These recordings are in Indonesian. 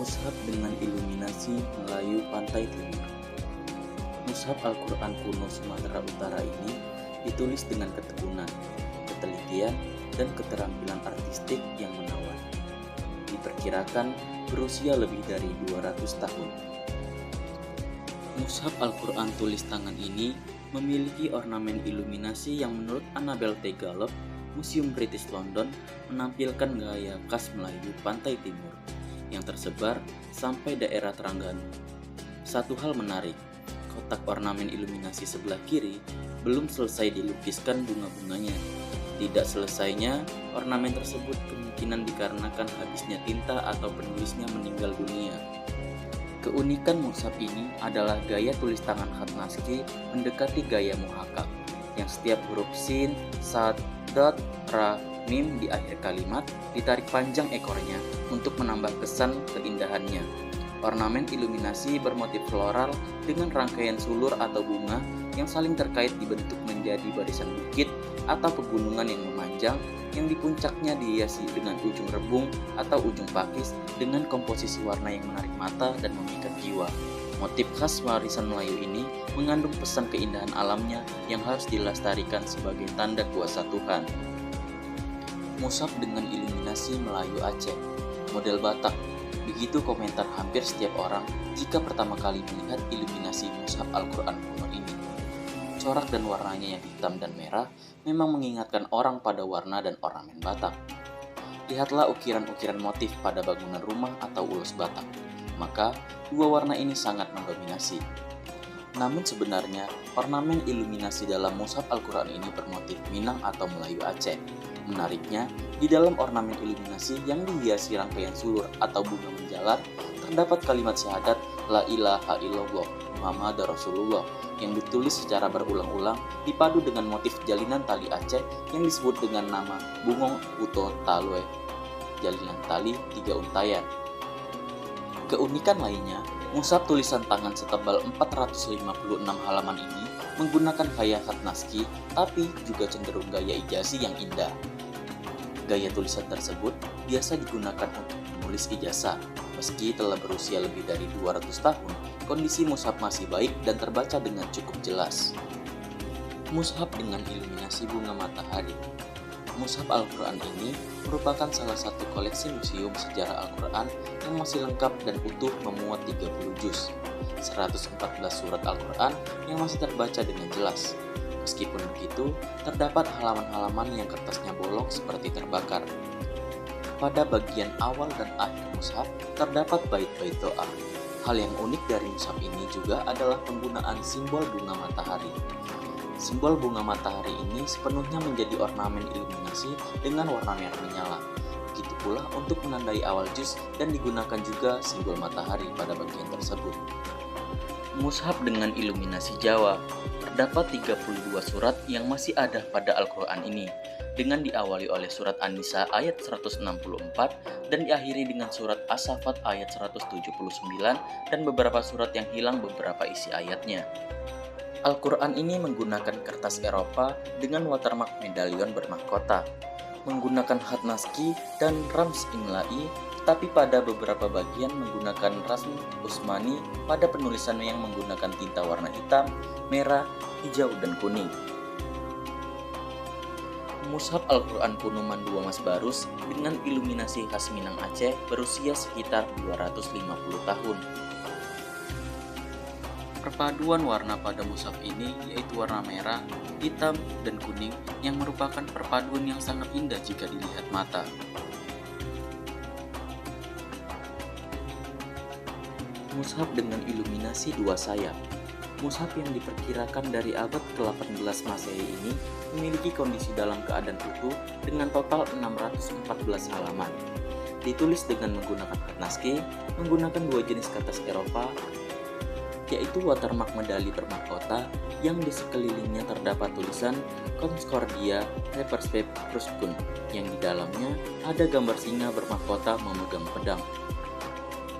Mushaf dengan iluminasi Melayu Pantai Timur. Mushaf Al-Quran kuno Sumatera Utara ini ditulis dengan ketekunan, ketelitian, dan keterampilan artistik yang menawan. Diperkirakan berusia lebih dari 200 tahun. Mushaf Al-Quran tulis tangan ini memiliki ornamen iluminasi yang menurut Annabel T. Gallup, Museum British London, menampilkan gaya khas Melayu Pantai Timur yang tersebar sampai daerah Terengganu. Satu hal menarik, kotak ornamen iluminasi sebelah kiri belum selesai dilukiskan bunga-bunganya. Tidak selesainya ornamen tersebut kemungkinan dikarenakan habisnya tinta atau penulisnya meninggal dunia. Keunikan mushaf ini adalah gaya tulis tangan khat naskhi mendekati gaya muhakkak, yang setiap huruf sin, sad, dot, ra, mim di akhir kalimat ditarik panjang ekornya untuk menambah kesan keindahannya. Ornamen iluminasi bermotif floral dengan rangkaian sulur atau bunga yang saling terkait dibentuk menjadi barisan bukit atau pegunungan yang memanjang, yang di puncaknya dihiasi dengan ujung rebung atau ujung pakis dengan komposisi warna yang menarik mata dan memikat jiwa. Motif khas warisan Melayu ini mengandung pesan keindahan alamnya yang harus dilestarikan sebagai tanda kuasa Tuhan. Mushaf dengan iluminasi Melayu Aceh, model Batak. Begitu komentar hampir setiap orang jika pertama kali melihat iluminasi mushaf Al-Quran kuno ini. Corak dan warnanya yang hitam dan merah memang mengingatkan orang pada warna dan ornamen Batak. Lihatlah ukiran-ukiran motif pada bangunan rumah atau ulos Batak. Maka, dua warna ini sangat mendominasi. Namun sebenarnya, ornamen iluminasi dalam mushaf Al-Quran ini bermotif Minang atau Melayu Aceh. Menariknya, di dalam ornamen iluminasi yang dihiasi rangkaian sulur atau bunga menjalar, terdapat kalimat syahadat La ilaha illallah Muhammad Rasulullah yang ditulis secara berulang-ulang dipadu dengan motif jalinan tali Aceh yang disebut dengan nama Bungong Uto Talwe, jalinan tali 3 untayan. Keunikan lainnya, mushaf tulisan tangan setebal 456 halaman ini menggunakan gaya khat naskhi, tapi juga cenderung gaya ijazah yang indah. Gaya tulisan tersebut biasa digunakan untuk menulis ijazah. Meski telah berusia lebih dari 200 tahun, kondisi mushaf masih baik dan terbaca dengan cukup jelas. Mushaf dengan iluminasi bunga matahari. Mushaf Al-Quran ini merupakan salah satu koleksi museum sejarah Al-Quran yang masih lengkap dan utuh memuat 30 juz, 114 surat Al-Quran yang masih terbaca dengan jelas. Meskipun begitu, terdapat halaman-halaman yang kertasnya bolong seperti terbakar. Pada bagian awal dan akhir mushaf terdapat bait-bait doa. Hal yang unik dari mushaf ini juga adalah penggunaan simbol bunga matahari. Simbol bunga matahari ini sepenuhnya menjadi ornamen iluminasi dengan warna merah menyala. Begitu pula untuk menandai awal juz dan digunakan juga simbol matahari pada bagian tersebut. Mushaf dengan iluminasi Jawa. Terdapat 32 surat yang masih ada pada Al-Quran ini, dengan diawali oleh surat An-Nisa ayat 164 dan diakhiri dengan surat As-Saffat ayat 179 dan beberapa surat yang hilang beberapa isi ayatnya. Al-Quran ini menggunakan kertas Eropa dengan watermark medalion bermahkota, menggunakan khat naskhi dan rams imla'i, tapi pada beberapa bagian menggunakan rasm Utsmani pada penulisannya yang menggunakan tinta warna hitam, merah, hijau, dan kuning. Mushaf Al-Quran kuno Mandua Mas Barus dengan iluminasi khas Minang Aceh berusia sekitar 250 tahun. Perpaduan warna pada mushaf ini yaitu warna merah, hitam, dan kuning yang merupakan perpaduan yang sangat indah jika dilihat mata. Mushaf dengan iluminasi dua sayap. Mushaf yang diperkirakan dari abad ke-18 Masehi ini memiliki kondisi dalam keadaan utuh dengan total 614 halaman. Ditulis dengan menggunakan khat naskhi, menggunakan dua jenis kertas Eropa, yaitu watermark medali bermahkota yang di sekelilingnya terdapat tulisan Concordia Reperspect Pruskun yang di dalamnya ada gambar singa bermahkota memegang pedang.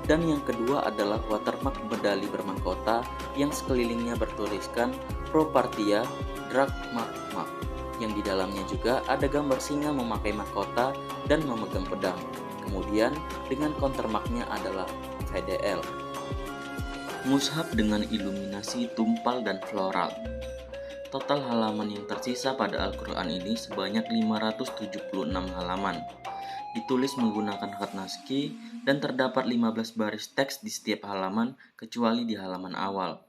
Dan yang kedua adalah watermark medali bermahkota yang sekelilingnya bertuliskan Pro Partia Drag Mark yang di dalamnya juga ada gambar singa memakai mahkota dan memegang pedang. Kemudian dengan countermarknya adalah VDL. Mushaf dengan iluminasi tumpal dan floral. Total halaman yang tersisa pada Al-Quran ini sebanyak 576 halaman. Ditulis menggunakan khat naskhi dan terdapat 15 baris teks di setiap halaman kecuali di halaman awal.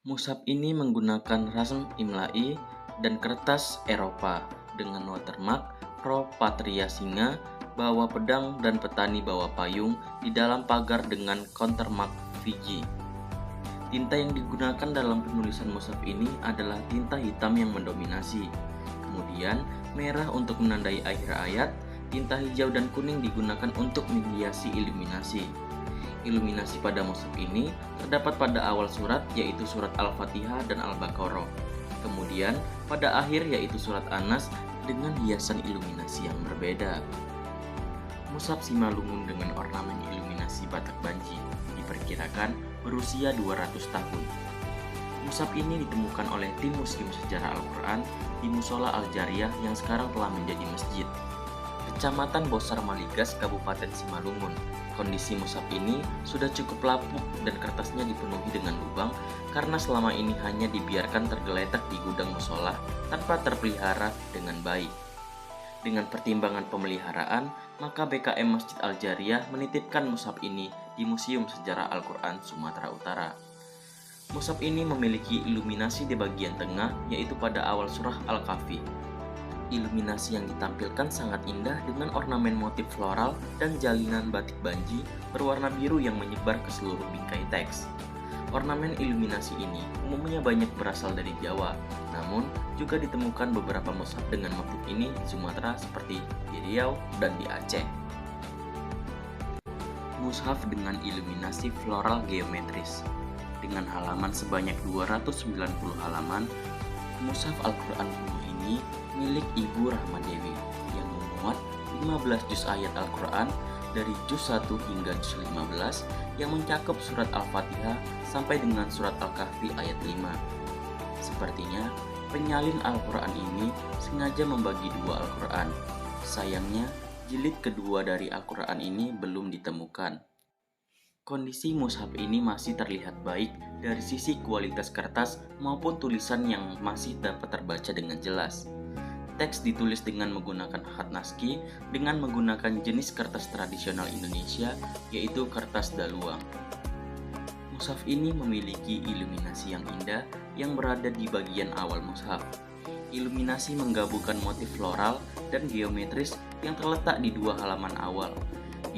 Mushaf ini menggunakan rasm imla'i dan kertas Eropa dengan watermark Pro Patria Singa bawa pedang dan petani bawa payung di dalam pagar dengan countermark Fiji. Tinta yang digunakan dalam penulisan mushaf ini adalah tinta hitam yang mendominasi. Kemudian merah untuk menandai akhir ayat, tinta hijau dan kuning digunakan untuk menghiasi iluminasi. Iluminasi pada mushaf ini terdapat pada awal surat yaitu surat Al-Fatihah dan Al-Baqarah. Kemudian pada akhir yaitu surat An-Nas dengan hiasan iluminasi yang berbeda. Mushaf Simalungun dengan ornamen iluminasi Batak Banji diperkirakan berusia 200 tahun. Mushaf ini ditemukan oleh tim Museum Sejarah Al-Quran di Musola Al-Jariyah yang sekarang telah menjadi masjid. Kecamatan Bosar Maligas, Kabupaten Simalungun. Kondisi mushaf ini sudah cukup lapuk dan kertasnya dipenuhi dengan lubang karena selama ini hanya dibiarkan tergeletak di gudang musola tanpa terpelihara dengan baik. Dengan pertimbangan pemeliharaan, maka BKM Masjid Al-Jariyah menitipkan mushaf ini di Museum Sejarah Al-Quran Sumatera Utara. Mushaf ini memiliki iluminasi di bagian tengah yaitu pada awal surah Al-Kahfi. Iluminasi yang ditampilkan sangat indah dengan ornamen motif floral dan jalinan batik banji berwarna biru yang menyebar ke seluruh bingkai teks. Ornamen iluminasi ini umumnya banyak berasal dari Jawa, namun juga ditemukan beberapa mushaf dengan motif ini di Sumatera seperti di Riau dan di Aceh. Mushaf dengan iluminasi floral geometris. Dengan halaman sebanyak 290 halaman, mushaf Al-Quran kuno ini milik Ibu Rahmadewi yang memuat 15 juz ayat Al-Quran dari juz 1 hingga juz 15 yang mencakup surat Al-Fatihah sampai dengan surat Al-Kahfi ayat 5. Sepertinya penyalin Al-Quran ini sengaja membagi dua Al-Quran. Sayangnya jilid kedua dari Al-Quran ini belum ditemukan. Kondisi mushaf ini masih terlihat baik dari sisi kualitas kertas maupun tulisan yang masih dapat terbaca dengan jelas. Teks ditulis dengan menggunakan khat naskhi dengan menggunakan jenis kertas tradisional Indonesia yaitu kertas daluang. Mushaf ini memiliki iluminasi yang indah yang berada di bagian awal mushaf. Iluminasi menggabungkan motif floral dan geometris yang terletak di dua halaman awal.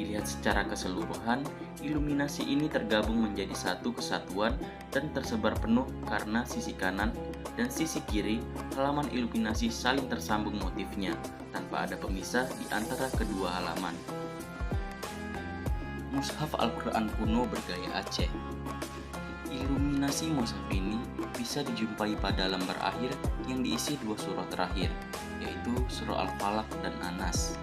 Dilihat secara keseluruhan, iluminasi ini tergabung menjadi satu kesatuan dan tersebar penuh karena sisi kanan dan sisi kiri halaman iluminasi saling tersambung motifnya tanpa ada pemisah di antara kedua halaman. Mushaf Al-Quran kuno bergaya Aceh. Iluminasi mushaf ini bisa dijumpai pada lembar akhir yang diisi dua surah terakhir, yaitu surah Al-Falaq dan An-Nas.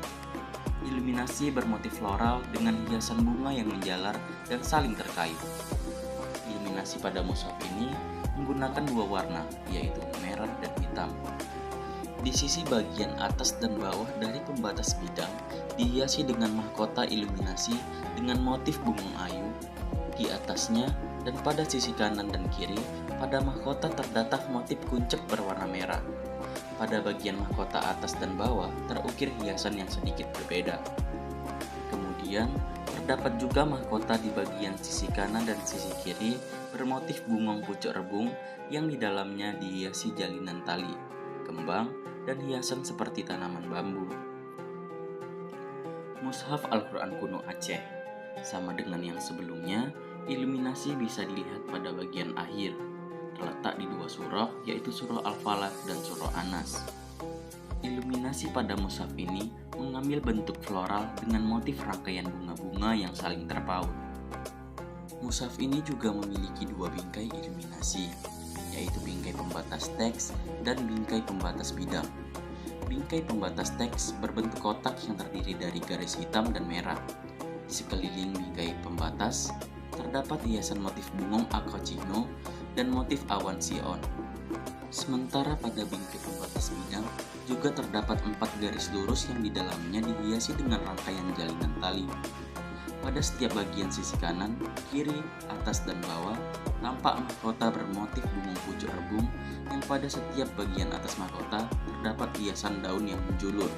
Iluminasi bermotif floral dengan hiasan bunga yang menjalar dan saling terkait. Iluminasi pada mushaf ini menggunakan dua warna, yaitu merah dan hitam. Di sisi bagian atas dan bawah dari pembatas bidang dihiasi dengan mahkota iluminasi dengan motif bunga ayu di atasnya, dan pada sisi kanan dan kiri pada mahkota terdapat motif kuncek berwarna merah. Pada bagian mahkota atas dan bawah terukir hiasan yang sedikit berbeda. Kemudian terdapat juga mahkota di bagian sisi kanan dan sisi kiri bermotif bungong pucuk rebung yang di dalamnya dihiasi jalinan tali, kembang, dan hiasan seperti tanaman bambu. Mushaf Al-Quran kuno Aceh. Sama dengan yang sebelumnya, iluminasi bisa dilihat pada bagian akhir, terletak di dua surah yaitu surah Al-Falaq dan surah An-Nas. Iluminasi pada mushaf ini mengambil bentuk floral dengan motif rangkaian bunga-bunga yang saling terpaut. Mushaf ini juga memiliki dua bingkai iluminasi, yaitu bingkai pembatas teks dan bingkai pembatas bidang. Bingkai pembatas teks berbentuk kotak yang terdiri dari garis hitam dan merah. Di sekeliling bingkai pembatas terdapat hiasan motif bungong akocino dan motif awan sion. Sementara pada bingkai pembatas atas bidang juga terdapat 4 garis lurus yang di dalamnya dihiasi dengan rangkaian jalinan tali. Pada setiap bagian sisi kanan, kiri, atas, dan bawah tampak mahkota bermotif bunga pucuk rebung yang pada setiap bagian atas mahkota terdapat hiasan daun yang menjulur.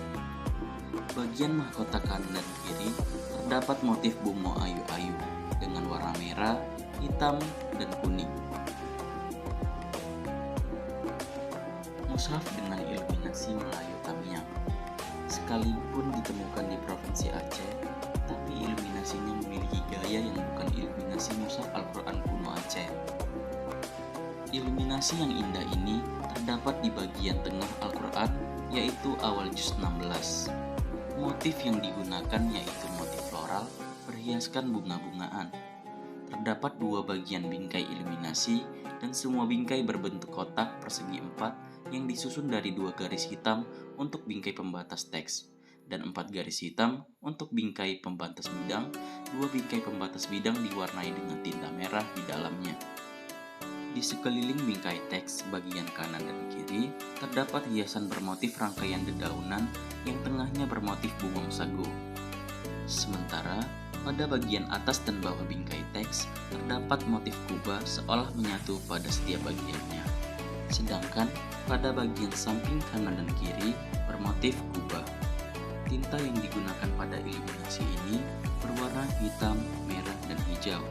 Bagian mahkota kanan dan kiri terdapat motif bunga ayu-ayu dengan warna merah, hitam, dan kuning. Mushaf dengan iluminasi Melayu Tamiang. Sekalipun ditemukan di Provinsi Aceh, tapi iluminasinya memiliki gaya yang bukan iluminasi mushaf Al-Quran kuno Aceh. Iluminasi yang indah ini terdapat di bagian tengah Al-Quran, yaitu awal juz 16. Motif yang digunakan yaitu motif floral berhiaskan bunga-bungaan. Terdapat 2 bagian bingkai iluminasi dan semua bingkai berbentuk kotak persegi 4 yang disusun dari 2 garis hitam untuk bingkai pembatas teks dan 4 garis hitam untuk bingkai pembatas bidang. 2 bingkai pembatas bidang diwarnai dengan tinta merah di dalamnya. Di sekeliling bingkai teks bagian kanan dan kiri terdapat hiasan bermotif rangkaian dedaunan yang tengahnya bermotif bunga sago. Sementara pada bagian atas dan bawah bingkai teks terdapat motif kubah seolah menyatu pada setiap bagiannya. Sedangkan pada bagian samping kanan dan kiri bermotif kubah. Tinta yang digunakan pada iluminasi ini berwarna hitam, merah, dan hijau.